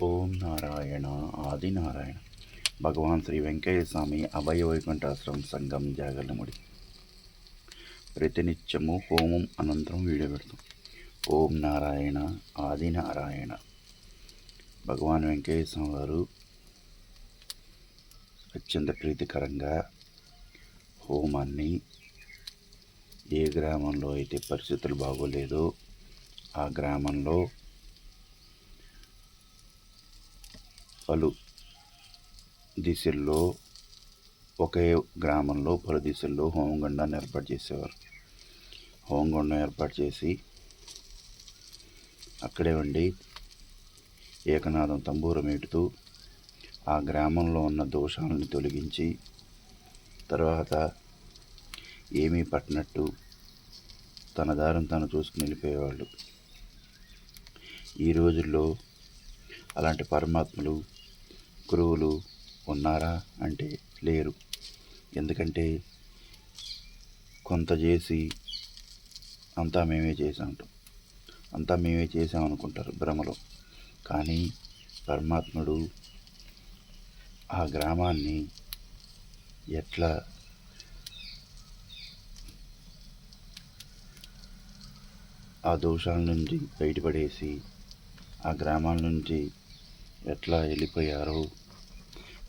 ఓం నారాయణ ఆదినారాయణ. భగవాన్ శ్రీ వెంకయ్య స్వామి అభయ వైకుంఠాశ్రమం సంఘం జాగర్లముడి. ప్రతినిత్యము హోమం అనంతరం వీడియో పెడతాం. ఓం నారాయణ ఆదినారాయణ. భగవాన్ వెంకయ్య స్వామి వారు అత్యంత ప్రీతికరంగా హోమాన్ని ఏ గ్రామంలో అయితే పరిస్థితులు బాగోలేదో ఆ గ్రామంలో పలు దిశల్లో ఒకే గ్రామంలో పలు దిశల్లో హోమగుండాన్ని ఏర్పాటు చేసేవారు. హోమగుండం ఏర్పాటు చేసి అక్కడే ఉండి ఏకనాదం తంబూరం ఏటుతూ ఆ గ్రామంలో ఉన్న దోషాలను తొలగించి తర్వాత ఏమీ పట్టినట్టు తన దారిని తను చూసుకుని వెళ్ళిపోయేవాళ్ళు. ఈ రోజుల్లో అలాంటి పరమాత్మలు గురువులు ఉన్నారా అంటే లేరు. ఎందుకంటే కొంత చేసి అంతా మేమే చేసామనుకుంటారు భ్రమలో. కానీ పరమాత్ముడు ఆ గ్రామాన్ని ఎట్లా ఆ దోషాల నుంచి బయటపడేసి ఆ గ్రామాల నుంచి ఎట్లా వెళ్ళిపోయారో,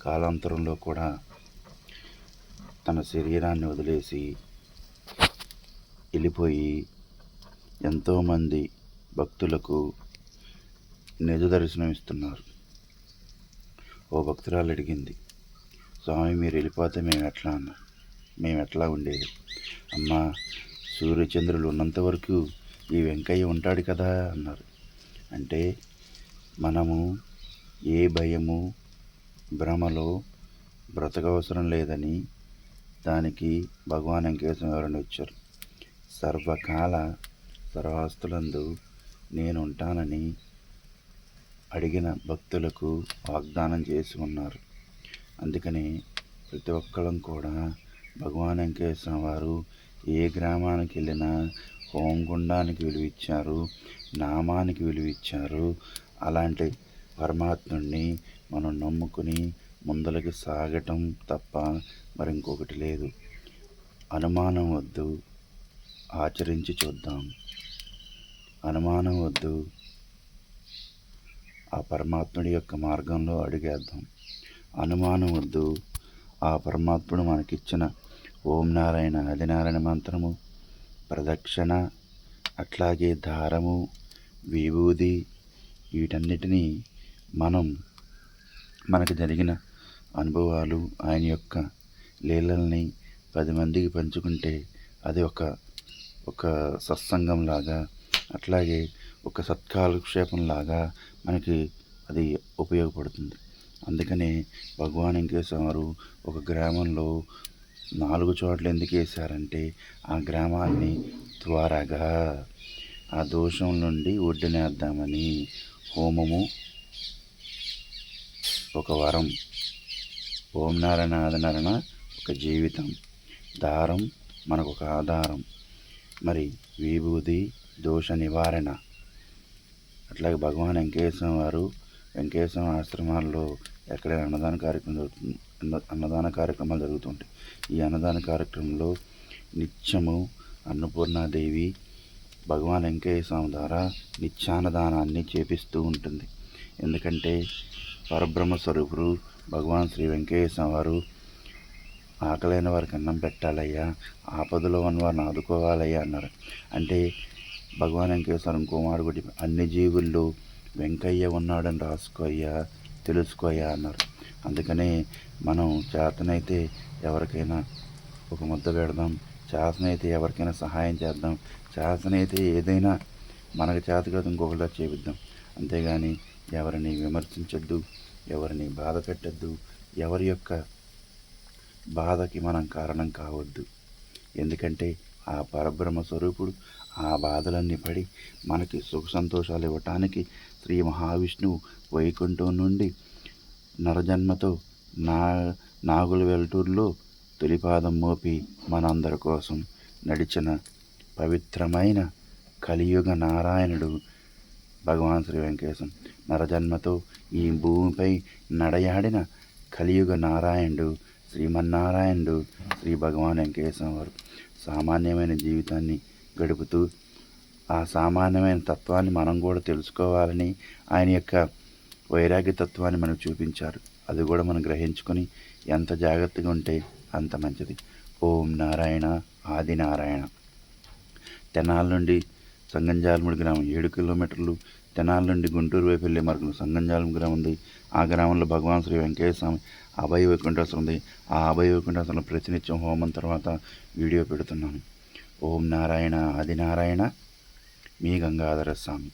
కాలాంతరంలో కూడా తన శరీరాన్ని వదిలేసి వెళ్ళిపోయి ఎంతోమంది భక్తులకు నిజ దర్శనం ఇస్తున్నారు. ఓ భక్తురాలు అడిగింది, స్వామి మీరు వెళ్ళిపోతే మేము ఎట్లా ఉండేది? అమ్మా, సూర్యచంద్రులు ఉన్నంత వరకు ఈ వెంకయ్య ఉంటాడు కదా అన్నారు. అంటే మనము ఏ భయము భ్రమలో బ్రతకవసరం లేదని దానికి భగవాన్ వెంకటేశ్వర వివరణ ఇచ్చారు. సర్వకాల సర్వాస్తులందు నేను ఉంటానని అడిగిన భక్తులకు వాగ్దానం చేసి ఉన్నారు. అందుకని ప్రతి ఒక్కళ్ళం కూడా భగవాన్ వెంకటేశ్వర వారు ఏ గ్రామానికి వెళ్ళినా హోమగుండానికి విలువిచ్చారు, నామానికి విలువిచ్చారు. అలాంటి పరమాత్ముడిని మనం నమ్ముకుని ముందలకి సాగటం తప్ప మరి ఇంకొకటి లేదు. అనుమానం వద్దు, ఆచరించి చూద్దాం. అనుమానం వద్దు, ఆ పరమాత్ముడి యొక్క మార్గంలో అడుగేద్దాం. అనుమానం వద్దు, ఆ పరమాత్ముడు మనకిచ్చిన ఓం నారాయణ ఆదినారాయణ మంత్రము, ప్రదక్షిణ, అట్లాగే దారము, విభూది, వీటన్నిటినీ మనకు జరిగిన అనుభవాలు, ఆయన యొక్క లీలల్ని 10 మందికి పంచుకుంటే అది ఒక సత్సంగంలాగా, అట్లాగే ఒక సత్కాలక్షేపంలాగా మనకి అది ఉపయోగపడుతుంది. అందుకనే భగవాన్ వెంకటేశ్వర వారు ఒక గ్రామంలో 4 చోట్ల ఎందుకు వేశారంటే ఆ గ్రామాన్ని త్వరగా ఆ దోషం నుండి ఒడ్డునేద్దామని. హోమము ఒక వరం, ఓం నారాయణ ఆదినారాయణ ఒక జీవితం, దారం మనకు ఒక ఆధారం, మరి విభూది దోష నివారణ. అట్లాగే భగవాన్ వెంకటేశ్వర వారు వెంకటేశ్వర ఆశ్రమాల్లో ఎక్కడైనా అన్నదాన కార్యక్రమాలు జరుగుతుంటాయి. ఈ అన్నదాన కార్యక్రమంలో నిత్యము అన్నపూర్ణాదేవి భగవాన్ వెంకయ్య స్వామి ద్వారా నిత్యాన్నదానాన్ని చేపిస్తూ ఉంటుంది. ఎందుకంటే పరబ్రహ్మ స్వరూపుడు భగవాన్ శ్రీ వెంకయ్య స్వామి వారు ఆకలైన వారికి అన్నం పెట్టాలయ్యా, ఆపదలో ఉన్న వారిని ఆదుకోవాలయ్యా అన్నారు. అంటే భగవాన్ వెంకయ్య స్వామి ఇంకో మాట కొట్టి అన్ని జీవుల్లో వెంకయ్య ఉన్నాడని రాసుకోయ్యా, తెలుసుకోయ్యా అన్నారు. అందుకనే మనం చేతనైతే ఎవరికైనా ఒక ముద్ద పెడదాం, చేతనైతే ఎవరికైనా సహాయం చేద్దాం, చేతనైతే ఏదైనా మనకు చేత కాదు ఇంకొకలా చేపిద్దాం. అంతేగాని ఎవరిని విమర్శించద్దు, ఎవరిని బాధ పెట్టద్దు, ఎవరి యొక్క బాధకి మనం కారణం కావద్దు. ఎందుకంటే ఆ పరబ్రహ్మ స్వరూపుడు ఆ బాధలన్నీ పడి మనకి సుఖ సంతోషాలు ఇవ్వటానికి శ్రీ మహావిష్ణువు వైకుంఠం నుండి నరజన్మతో నాగుల వెల్టూరులో తొలిపాదం మోపి మనందరి కోసం నడిచిన పవిత్రమైన కలియుగ నారాయణుడు భగవాన్ శ్రీ వెంకటేశ్వర. నరజన్మతో ఈ భూమిపై నడయాడిన కలియుగ నారాయణుడు శ్రీమన్నారాయణుడు శ్రీ భగవాన్ వెంకటేశ్వర వారు సామాన్యమైన జీవితాన్ని గడుపుతూ ఆ సామాన్యమైన తత్వాన్ని మనం కూడా తెలుసుకోవాలని ఆయన యొక్క వైరాగ్య తత్వాన్ని మనకు చూపించారు. అది కూడా మనం గ్రహించుకొని ఎంత జాగ్రత్తగా ఉంటే అంత మంచిది. ఓం నారాయణ ఆది నారాయణ. తెనాలి నుండి సంగంజాలమూడి గ్రామం 7 కిలోమీటర్లు, తెనాలి నుండి గుంటూరు వైపు వెళ్ళే మార్గంలో సంగంజాలం గ్రామం ఉంది. ఆ గ్రామంలో భగవాన్ శ్రీ వెంకటేశ్వర స్వామి అభయ వైకుంఠాశ్వరం ఉంది. ఆ అభయ వైకుంఠాశ్వరంలో ప్రతినిత్యం హోమం తర్వాత వీడియో పెడుతున్నాను. ఓం నారాయణ ఆది నారాయణ. మీ గంగాధర స్వామి.